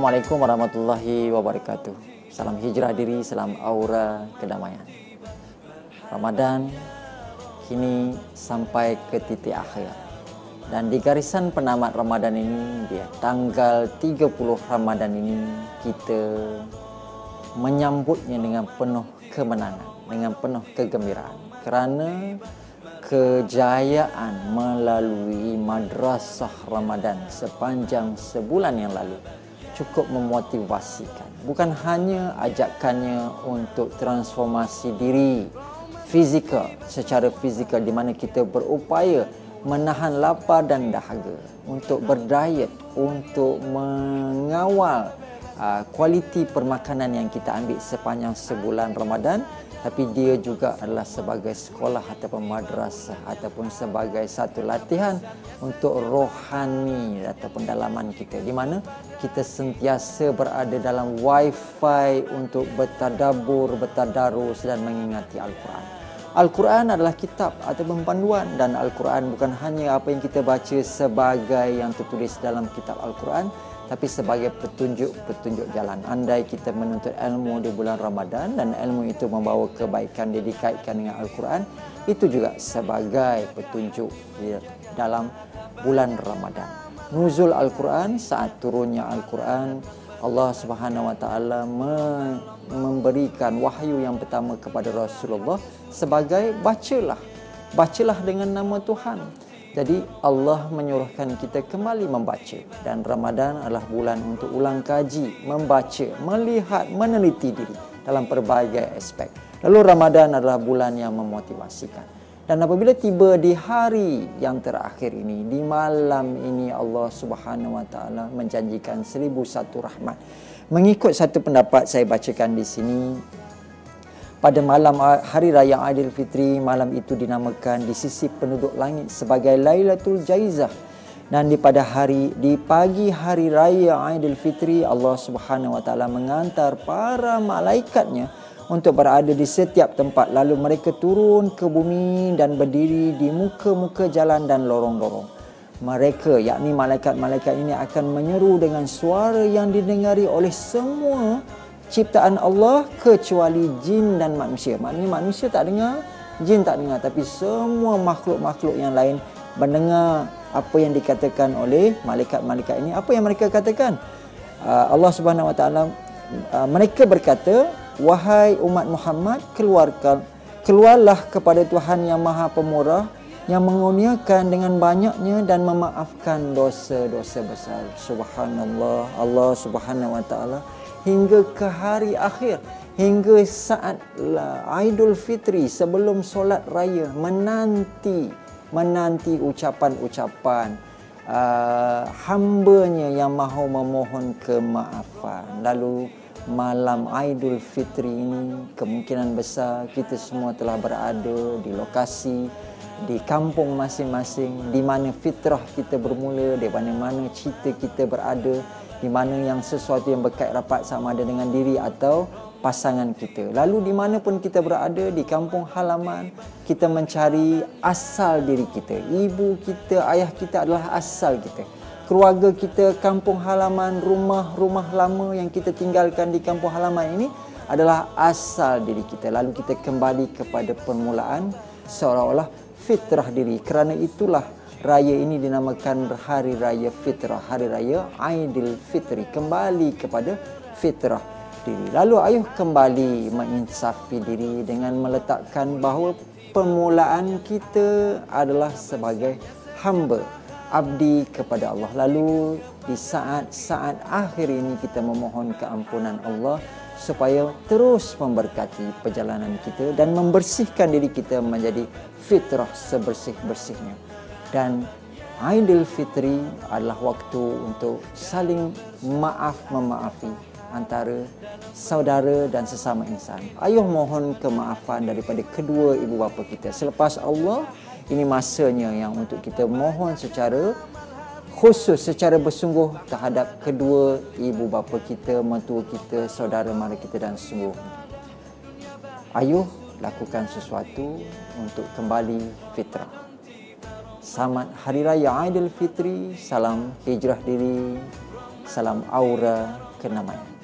Assalamualaikum warahmatullahi wabarakatuh. Salam hijrah diri, salam aura kedamaian. Ramadan kini sampai ke titik akhir. Dan di garisan penamat Ramadan ini, di tanggal 30 Ramadan ini, kita menyambutnya dengan penuh kemenangan, dengan penuh kegembiraan. Kerana kejayaan melalui madrasah Ramadan sepanjang sebulan yang lalu cukup memotivasikan. Bukan hanya ajakannya untuk transformasi diri fizikal, secara fizikal, di mana kita berupaya menahan lapar dan dahaga, untuk berdiet, untuk mengawal kualiti permakanan yang kita ambil sepanjang sebulan Ramadan. Tapi dia juga adalah sebagai sekolah ataupun madrasah ataupun sebagai satu latihan untuk rohani ataupun dalaman kita, di mana kita sentiasa berada dalam wifi untuk bertadabur, bertadarus dan mengingati Al-Quran. Al-Quran adalah kitab ataupun panduan, dan Al-Quran bukan hanya apa yang kita baca sebagai yang tertulis dalam kitab Al-Quran, tapi sebagai petunjuk jalan. Andai kita menuntut ilmu di bulan Ramadan dan ilmu itu membawa kebaikan, dia dikaitkan dengan Al-Quran, itu juga sebagai petunjuk dalam bulan Ramadan. Nuzul Al-Quran, saat turunnya Al-Quran, Allah Subhanahu Wa Taala memberikan wahyu yang pertama kepada Rasulullah sebagai bacalah dengan nama Tuhan. Jadi Allah menyuruhkan kita kembali membaca, dan Ramadan adalah bulan untuk ulang kaji, membaca, melihat, meneliti diri dalam pelbagai aspek. Lalu Ramadan adalah bulan yang memotivasikan. Dan apabila tiba di hari yang terakhir ini, di malam ini, Allah Subhanahu Wa Taala menjanjikan 1001 rahmat. Mengikut satu pendapat saya bacakan di sini, pada malam Hari Raya Aidilfitri, malam itu dinamakan di sisi penduduk langit sebagai Lailatul Jaizah. Dan di pagi Hari Raya Aidilfitri, Allah Subhanahu Wa Taala mengantar para malaikatnya untuk berada di setiap tempat. Lalu mereka turun ke bumi dan berdiri di muka-muka jalan dan lorong-lorong. Mereka, yakni malaikat-malaikat ini, akan menyeru dengan suara yang didengari oleh semua ciptaan Allah kecuali jin dan manusia. Maknanya manusia tak dengar, jin tak dengar, tapi semua makhluk-makhluk yang lain mendengar apa yang dikatakan oleh malaikat-malaikat ini. Apa yang mereka katakan? Allah Subhanahu Wa Taala, mereka berkata, wahai umat Muhammad, keluarlah kepada Tuhan yang Maha Pemurah, yang mengurniakan dengan banyaknya dan memaafkan dosa-dosa besar. Subhanallah, Allah Subhanahu Wa Taala hingga ke hari akhir, hingga saat Aidul Fitri, sebelum solat raya, menanti ucapan-ucapan hambanya yang mahu memohon kemaafan. Lalu malam Aidul Fitri ini, kemungkinan besar kita semua telah berada di lokasi, di kampung masing-masing, di mana fitrah kita bermula, di mana cita kita berada, di mana yang sesuatu yang berkait rapat sama ada dengan diri atau pasangan kita. Lalu di mana pun kita berada, di kampung halaman, kita mencari asal diri kita. Ibu kita, ayah kita adalah asal kita. Keluarga kita, kampung halaman, rumah-rumah lama yang kita tinggalkan di kampung halaman ini adalah asal diri kita. Lalu kita kembali kepada permulaan, seolah-olah fitrah diri. Kerana itulah raya ini dinamakan Hari Raya Fitrah, Hari Raya Aidilfitri, kembali kepada fitrah diri. Lalu ayuh kembali menginsafi diri dengan meletakkan bahawa permulaan kita adalah sebagai hamba, abdi kepada Allah. Lalu di saat-saat akhir ini kita memohon keampunan Allah supaya terus memberkati perjalanan kita dan membersihkan diri kita menjadi fitrah sebersih-bersihnya. Dan Aidilfitri adalah waktu untuk saling memaafi antara saudara dan sesama insan. Ayuh mohon kemaafan daripada kedua ibu bapa kita. Selepas Allah, ini masanya yang untuk kita mohon secara khusus, secara bersungguh terhadap kedua ibu bapa kita, mertua kita, saudara mara kita dan sungguh. Ayuh lakukan sesuatu untuk kembali fitrah. Selamat Hari Raya Aidilfitri, salam hijrah diri, salam aura kenamaian.